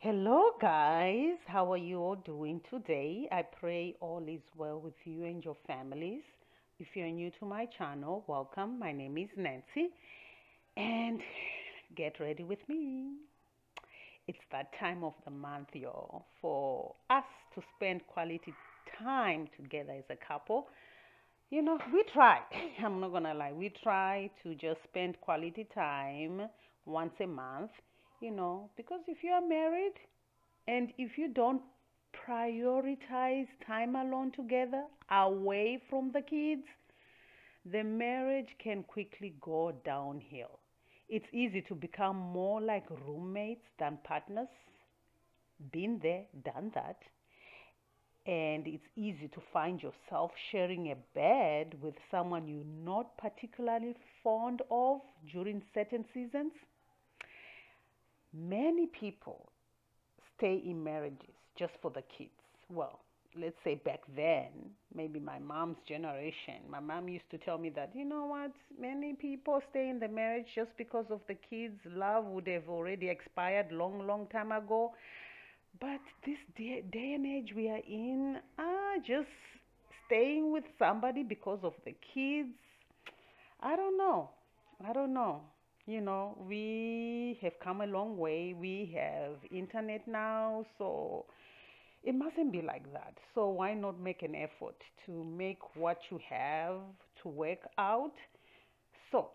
Hello, guys. How are you all doing today? I pray all is well with you and your families. If you're new to my channel, welcome. My name is Nancy, and get ready with me. It's that time of the month, y'all, for us to spend quality time together as a couple. We try. I'm not gonna lie. We try to just spend quality time once a month, because if you are married, and if you don't prioritize time alone together, away from the kids, the marriage can quickly go downhill. It's easy to become more like roommates than partners. Been there, done that. And it's easy to find yourself sharing a bed with someone you're not particularly fond of during certain seasons. Many people stay in marriages just for the kids. Well, let's say back then, maybe my mom's generation, my mom used to tell me that, you know what, many people stay in the marriage just because of the kids. Love would have already expired long, long time ago. But this day and age we are in, just staying with somebody because of the kids, I don't know. I don't know. We have come a long way. We have internet now, so it mustn't be like that. So why not make an effort to make what you have to work out? So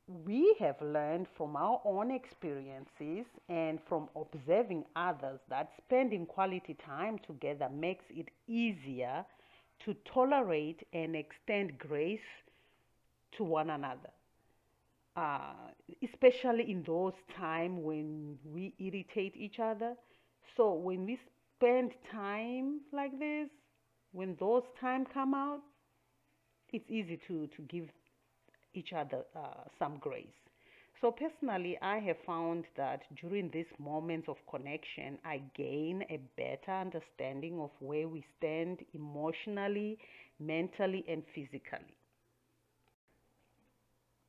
we have learned from our own experiences and from observing others that spending quality time together makes it easier to tolerate and extend grace to one another, uh, especially in those times when we irritate each other. So when we spend time like this, when those time come out, it's easy to give each other some grace. So personally, I have found that during these moments of connection, I gain a better understanding of where we stand emotionally, mentally, and physically.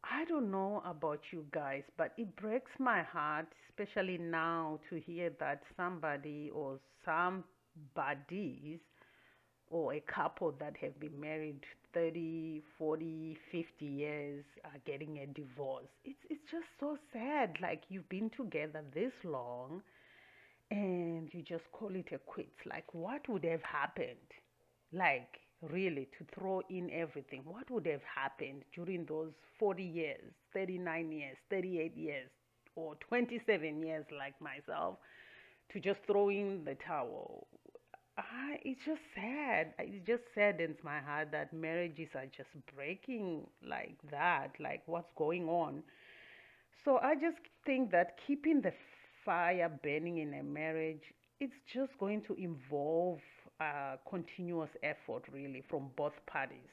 I don't know about you guys, but it breaks my heart, especially now, to hear that somebody or some bodies or a couple that have been married 30, 40, 50 years are getting a divorce. It's just so sad. Like you've been together this long and you just call it a quits. Like what would have happened? Like really to throw in everything. What would have happened during those 40 years, 39 years, 38 years, or 27 years like myself to just throw in the towel? It's just sad. It just saddens my heart that marriages are just breaking like that. Like, what's going on? So I just think that keeping the fire burning in a marriage, it's just going to involve continuous effort, really, from both parties.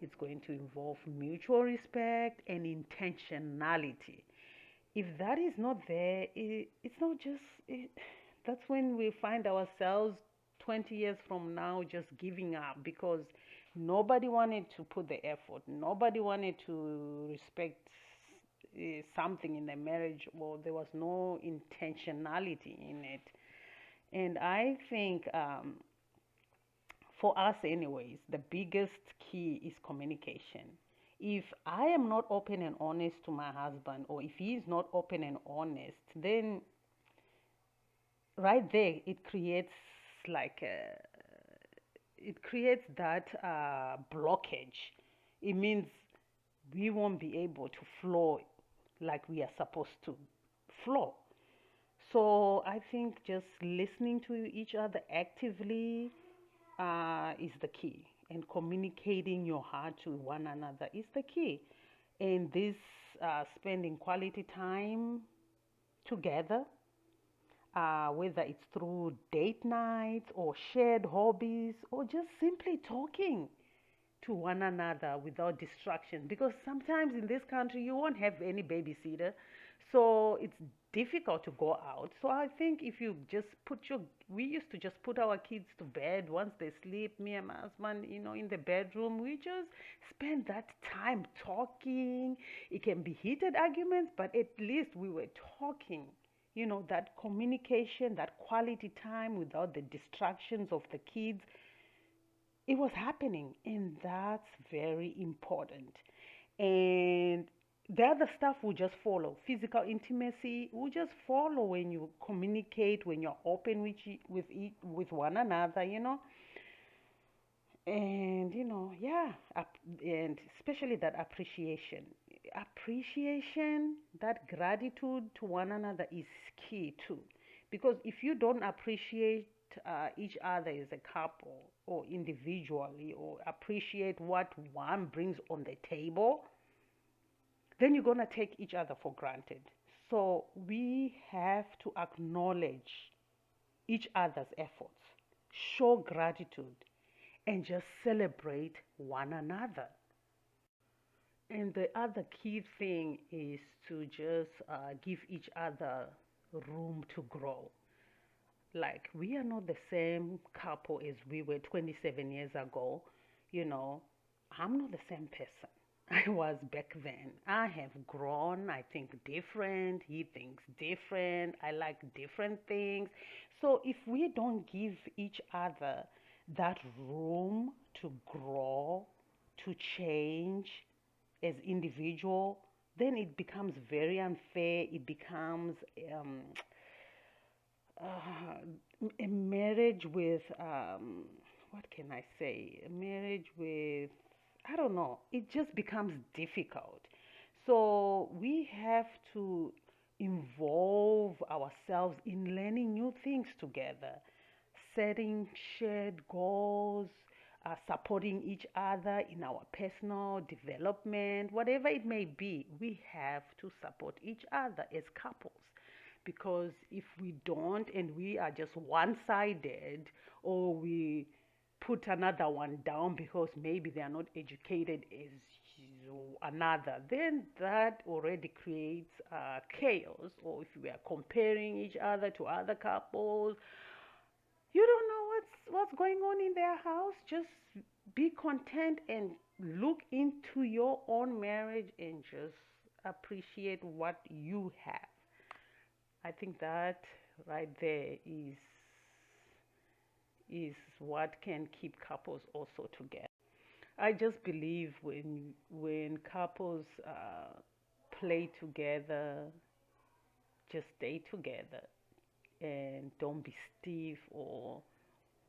It's going to involve mutual respect and intentionality. If that is not there, it's not just that's when we find ourselves 20 years from now just giving up because nobody wanted to put the effort, nobody wanted to respect something in the marriage, or there was no intentionality in it. And I think for us anyways, the biggest key is communication. If I am not open and honest to my husband, or if he is not open and honest, then right there it creates like it creates that blockage. It means we won't be able to flow like we are supposed to flow. So I think just listening to each other actively is the key, and communicating your heart to one another is the key. And this spending quality time together, whether it's through date nights or shared hobbies or just simply talking to one another without distraction, because sometimes in this country you won't have any babysitter, so it's difficult to go out. So I think if you just put your we used to just put our kids to bed once they sleep, me and my husband, in the bedroom, we just spend that time talking. It can be heated arguments, but at least we were talking, that communication, that quality time without the distractions of the kids, it was happening. And that's very important. And the other stuff will just follow. Physical intimacy will just follow when you communicate, when you're open with one another. And yeah, and especially that appreciation, that gratitude to one another is key too, because if you don't appreciate each other as a couple or individually, or appreciate what one brings on the table, then you're going to take each other for granted. So we have to acknowledge each other's efforts, show gratitude, and just celebrate one another. And the other key thing is to just give each other room to grow. Like, we are not the same couple as we were 27 years ago. You know, I'm not the same person I was back then. I have grown. I think different. He thinks different. I like different things. So if we don't give each other that room to grow, to change as individual, then it becomes very unfair. It becomes a marriage with what can I say? A marriage with, I don't know. It just becomes difficult. So we have to involve ourselves in learning new things together, setting shared goals, supporting each other in our personal development, whatever it may be. We have to support each other as couples, because if we don't, and we are just one sided, or we put another one down because maybe they are not educated as another, then that already creates chaos. Or if we are comparing each other to other couples, you don't know what's going on in their house. Just be content and look into your own marriage and just appreciate what you have. I think that right there is what can keep couples also together. I just believe when couples play together, just stay together and don't be stiff or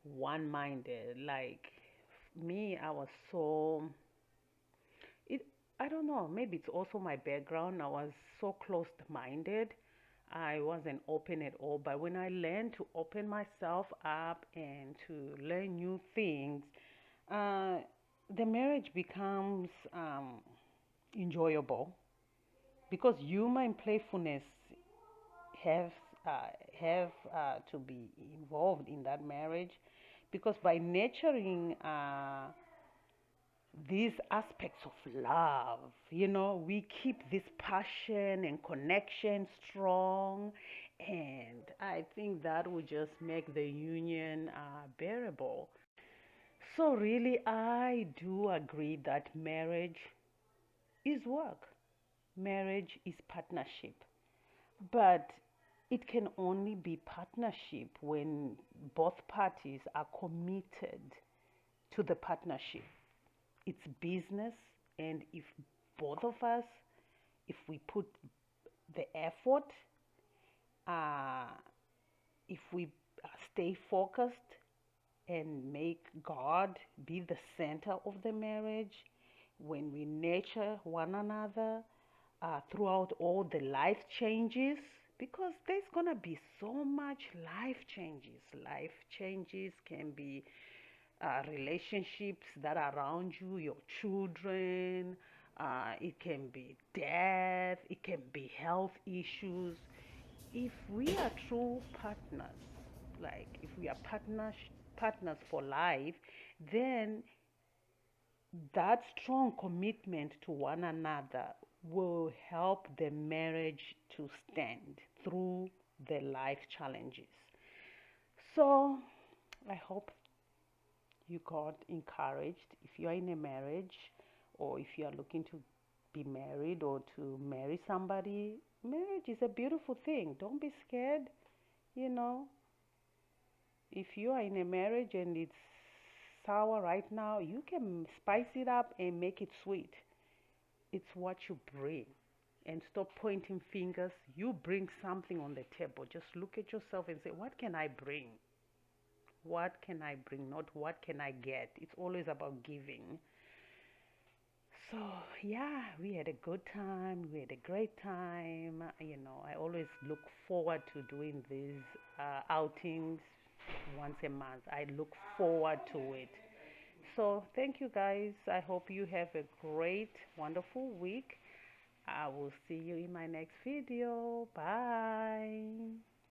one-minded. Like me, I was so it. I don't know. Maybe it's also my background. I was so closed-minded. I wasn't open at all. But when I learned to open myself up and to learn new things, uh, the marriage becomes enjoyable, because humor and playfulness have uh, have to be involved in that marriage, because by nurturing these aspects of love, we keep this passion and connection strong, and I think that will just make the union bearable. So really, I do agree that marriage is work. Marriage is partnership. But it can only be partnership when both parties are committed to the partnership. It's business, and if both of us, if we put the effort, uh, if we stay focused and make God be the center of the marriage, when we nurture one another throughout all the life changes, because there's going to be so much life changes. Life changes can be relationships that are around you, your children, it can be death, it can be health issues. If we are true partners, like if we are partners for life, then that strong commitment to one another will help the marriage to stand through the life challenges. So I hope you got encouraged. If you are in a marriage, or if you are looking to be married or to marry somebody, Marriage is a beautiful thing. Don't be scared. You know, if you are in a marriage and it's sour right now, you can spice it up and make it sweet. It's what you bring. And stop pointing fingers. You bring something on the table. Just look at yourself and say, what can I bring? What can I bring? Not what can I get. It's always about giving. So, yeah, we had a good time. We had a great time. I always look forward to doing these outings once a month. I look forward to it. So, thank you guys. I hope you have a great, wonderful week. I will see you in my next video. Bye.